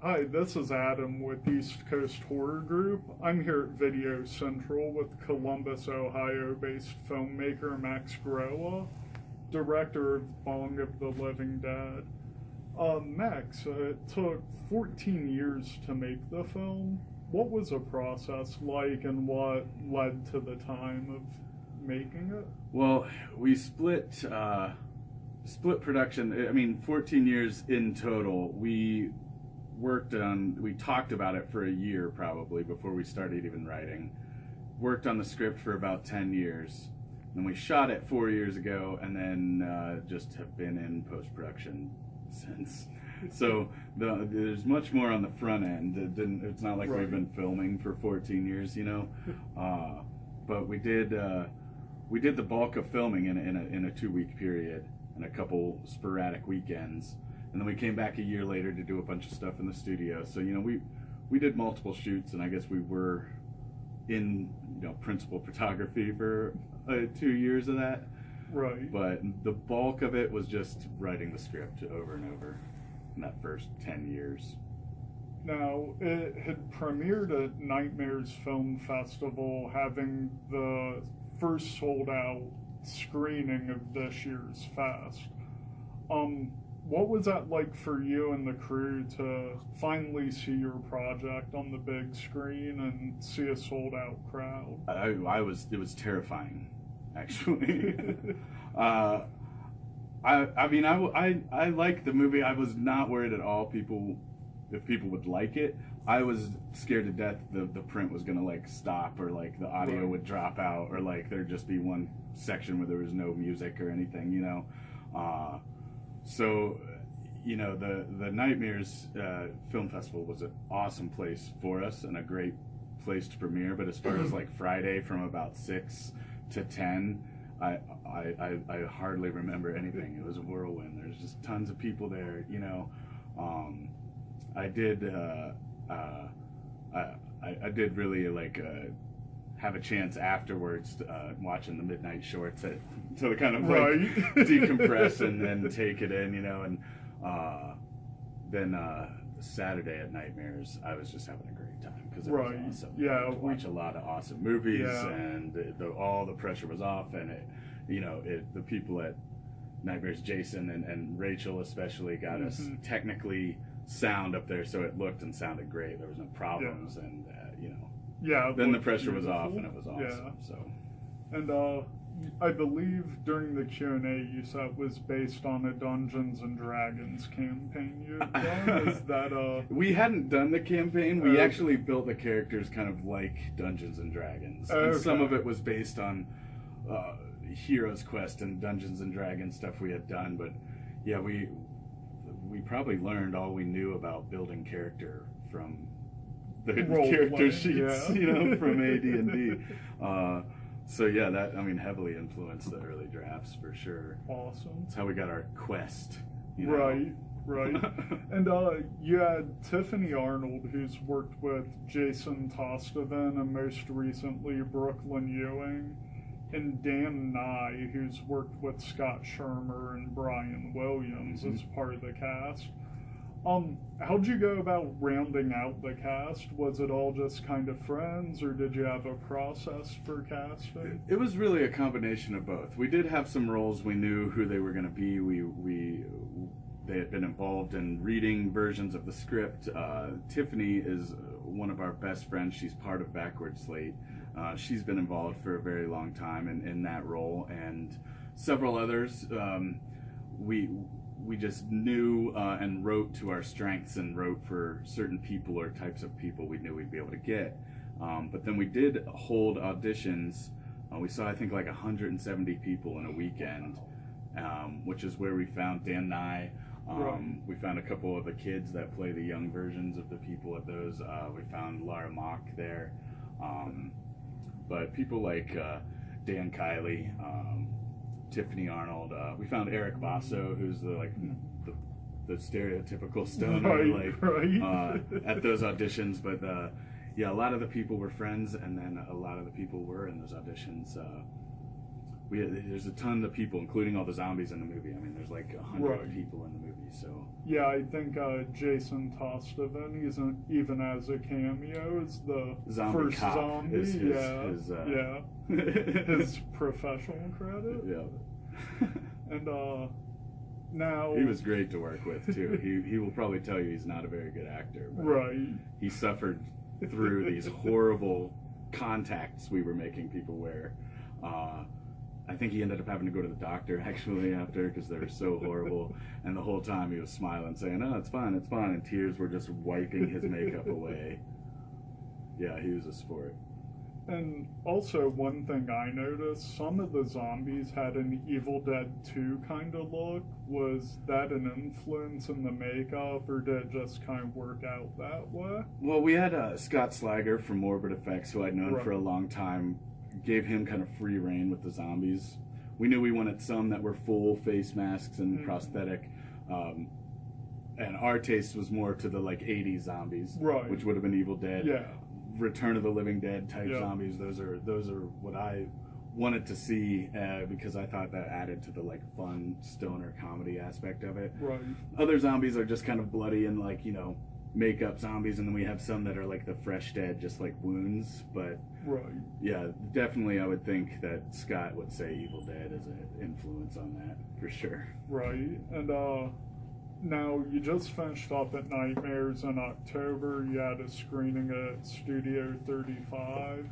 Hi, this is Adam with East Coast Horror Group. I'm here at Video Central with Columbus, Ohio-based filmmaker Max Groah, director of Bong of the Living Dead. Max, it took 14 years to make the film. What was the process like, and what led to the time of making it? Well, we split production. I mean, 14 years in total. We talked about it for a year probably before we started even writing. Worked on the script for about 10 years. Then we shot it 4 years ago, and then just have been in post-production since. So there's much more on the front end. It's not like we've been filming for 14 years, you know. But we did the bulk of filming in a 2-week period and a couple sporadic weekends, and then we came back a year later to do a bunch of stuff in the studio. So you know, we did multiple shoots, and I guess we were in principal photography for 2 years of that. Right. But the bulk of it was just writing the script over and over in that first 10 years. Now, it had premiered at Nightmares Film Festival, having the first sold-out screening of this year's fest. What was that like for you and the crew to finally see your project on the big screen and see a sold-out crowd? It was terrifying, actually. I liked the movie. I was not worried at all if people would like it. I was scared to death the print was gonna stop, or the audio would drop out, or there'd just be one section where there was no music or anything, So, the Nightmares Film Festival was an awesome place for us and a great place to premiere. But as far as Friday from about 6 to 10, I hardly remember anything. It was a whirlwind. There's just tons of people there, I did really have a chance afterwards watching the midnight shorts to kind of decompress and then take it in, and then Saturday at Nightmares I was just having a great time because it was awesome. Yeah, we watched a lot of awesome movies, and all the pressure was off, and the people at Nightmares, Jason and Rachel especially, got us technically sound up there, so it looked and sounded great. There was no problems, and then the pressure was off, and it was awesome. So, and I believe during the Q&A you said it was based on a Dungeons and Dragons campaign you'd done. Is that we hadn't done the campaign. We actually built the characters kind of like Dungeons and Dragons, and some of it was based on Hero's Quest and Dungeons and Dragons stuff we had done. But yeah, we probably learned all we knew about building character from the character sheets, from AD&D. So yeah, that heavily influenced the early drafts for sure. Awesome. That's how we got our quest. Right. And you had Tiffany Arnold, who's worked with Jason Tostovan and most recently Brooklyn Ewing, and Dan Nye, who's worked with Scott Shermer and Brian Williams as part of the cast. How'd you go about rounding out the cast? Was it all just kind of friends, or did you have a process for casting? It was really a combination of both. We did have some roles we knew who they were going to be. They had been involved in reading versions of the script. Tiffany is one of our best friends. She's part of Backward Slate. She's been involved for a very long time in that role, and several others. We just knew and wrote to our strengths, and wrote for certain people or types of people we knew we'd be able to get. But then we did hold auditions. We saw, I think, 170 people in a weekend, which is where we found Dan Nye. We found a couple of the kids that play the young versions of the people at those. We found Lara Mock there. But people like Dan Kiley, Tiffany Arnold. We found Eric Basso, who's the stereotypical stoner, at those auditions. But a lot of the people were friends, and then a lot of the people were in those auditions. there's a ton of people, including all the zombies in the movie. I mean, there's like 100 people in the movie. So yeah, I think Jason Tostoven, even as a cameo, is the zombie first cop zombie. is His professional credit. Yeah. And now he was great to work with too. He will probably tell you he's not a very good actor. But right. He suffered through these horrible contacts we were making people wear. I think he ended up having to go to the doctor actually after, because they were so horrible. And the whole time he was smiling, saying, "Oh, it's fine, it's fine," and tears were just wiping his makeup away. Yeah, he was a sport. And also, one thing I noticed, some of the zombies had an Evil Dead 2 kind of look. Was that an influence in the makeup, or did it just kind of work out that way? Well, we had Scott Slager from Morbid Effects, who I'd known right. for a long time, gave him kind of free reign with the zombies. We knew we wanted some that were full face masks and prosthetic. And our taste was more to the like 80s zombies, right. which would have been Evil Dead. Yeah. Return of the Living Dead type zombies. Those are what I wanted to see, because I thought that added to the like fun stoner comedy aspect of it. Right. Other zombies are just kind of bloody and like, makeup zombies, and then we have some that are like the fresh dead, just like wounds. But right. Yeah, definitely I would think that Scott would say Evil Dead is an influence on that for sure. Right. And now, you just finished up at Nightmares in October. You had a screening at Studio 35.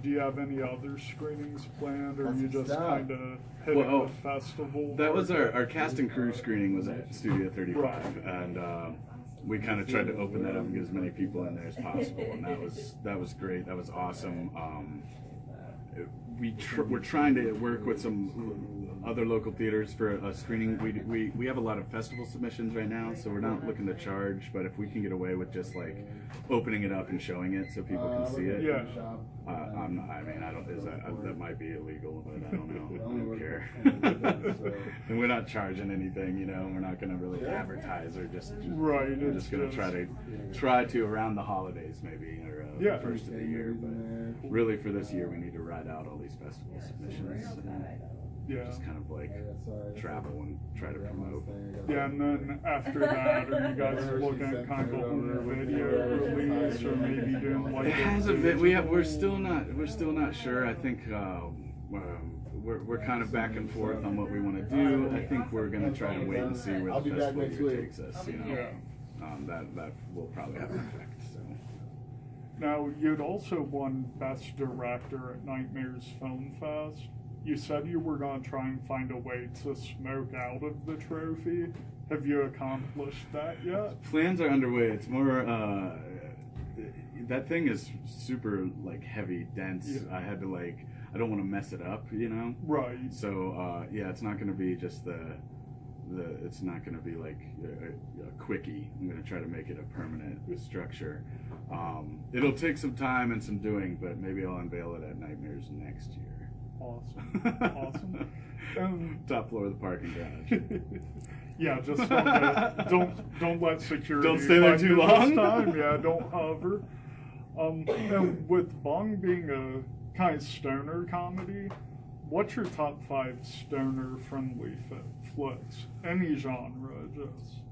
Do you have any other screenings planned, or you just kind of hitting the festival? That was our cast and crew screening was at Studio 35, right. And we kind of tried to open that up and get as many people in there as possible, and that was great. That was awesome. We're trying to work with some other local theaters for a screening. We have a lot of festival submissions right now, so we're not looking to charge, but if we can get away with just like opening it up and showing it so people can see it, that might be illegal, but I don't know. I don't care. And we're not charging anything, we're not going to really advertise or just right. We're just going to try to around the holidays maybe, or the first of the year, but really for this year we need to ride out all these festival submissions and just kind of like travel and try to promote. Yeah, and then after that, are you guys looking at kind of a home video release, or maybe doing like? It hasn't been. We're still not sure. I think we're kind of back and forth on what we want to do. I think we're going to try and wait and see where the festival year takes us. That will probably have an effect. So. Now, you'd also won Best Director at Nightmares Film Fest. You said you were going to try and find a way to smoke out of the trophy. Have you accomplished that yet? Plans are underway. It's more, that thing is super, like, heavy, dense. Yeah. I had to, like, I don't want to mess it up, Right. So, it's not going to be just it's not going to be like a quickie. I'm going to try to make it a permanent structure. It'll take some time and some doing, but maybe I'll unveil it at Nightmares next year. Awesome. Top floor of the parking garage. Yeah, just don't let security. Don't stay there too long. Time. Yeah, don't hover. And with Bong being a kind of stoner comedy, what's your top 5 stoner-friendly flicks? Any genre, just.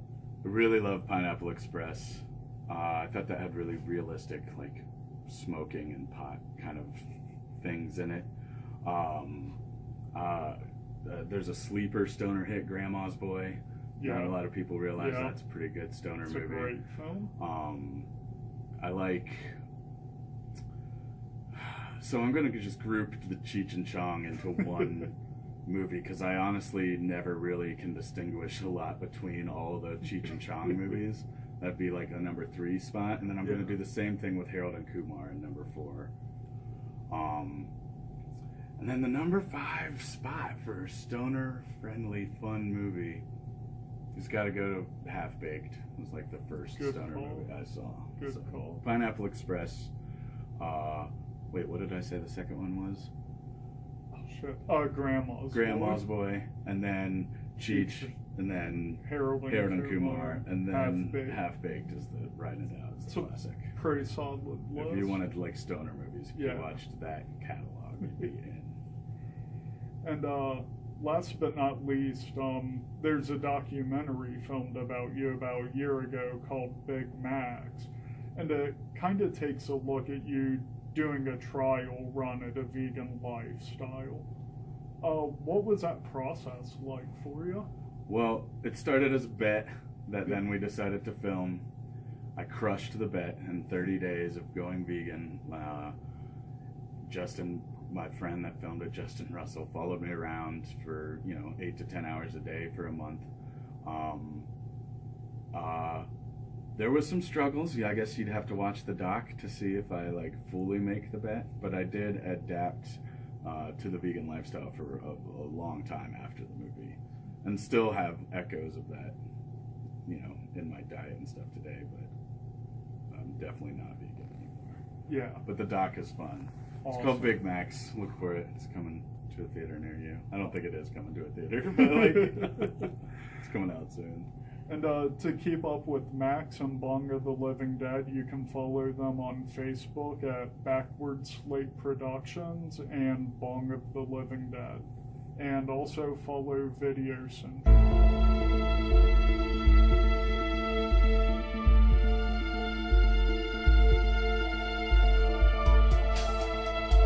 I really love Pineapple Express. I thought that had really realistic, like, smoking and pot kind of things in it. There's a sleeper stoner hit, Grandma's Boy. Yeah. Not a lot of people realize that's a pretty good stoner movie. It's a great film. I like... So I'm going to just group the Cheech and Chong into one movie, because I honestly never really can distinguish a lot between all the Cheech and Chong movies. That'd be like a number 3 spot, and then I'm going to do the same thing with Harold and Kumar in number 4. And then the number 5 spot for a stoner-friendly, fun movie has got to go to Half Baked. It was like the first stoner movie I saw. Good call. Pineapple Express. Wait, what did I say the second one was? Oh, shit. Grandma's Boy. And then Cheech. And then Harold and Kumar. And then Half Baked is the riding it out. It's the classic. Pretty solid list. If you wanted like stoner movies, if you watched that catalog, you'd be in. And last but not least, there's a documentary filmed about you about a year ago called Big Max. And it kind of takes a look at you doing a trial run at a vegan lifestyle. What was that process like for you? Well, it started as a bet that then we decided to film. I crushed the bet in 30 days of going vegan. Justin, my friend that filmed it, Justin Russell, followed me around for 8 to 10 hours a day for a month. There was some struggles. Yeah, I guess you'd have to watch the doc to see if I fully make the bet. But I did adapt to the vegan lifestyle for a long time after the movie, and still have echoes of that, in my diet and stuff today. But I'm definitely not vegan anymore. Yeah. But the doc is fun. Awesome. It's called Big Max. Look for it. It's coming to a theater near you. I don't think it is coming to a theater, but it's coming out soon. And to keep up with Max and Bong of the Living Dead, you can follow them on Facebook at Backward Slate Productions and Bong of the Living Dead. And also follow Video Central.